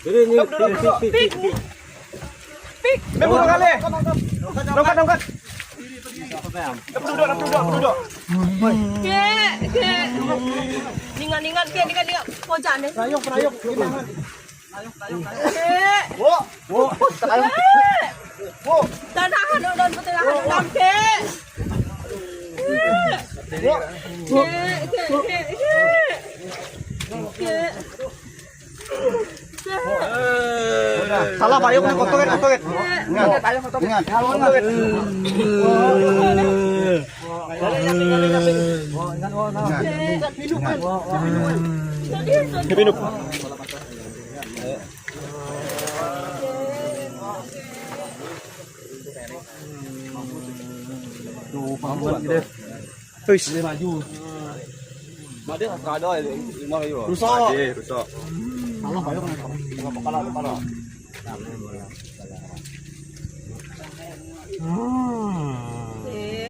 Ini pik. Memang kali. Dongkat. Duduk. Ke. Ningan. Pojok deh. Rayok. Gimana? Tahan dalam ke. Salah payung kotoret. Ingat. Minum. Tuh, pambuan gitu. Wis, maju. Made kada lima kayu. Rusak. Salah payung kepala.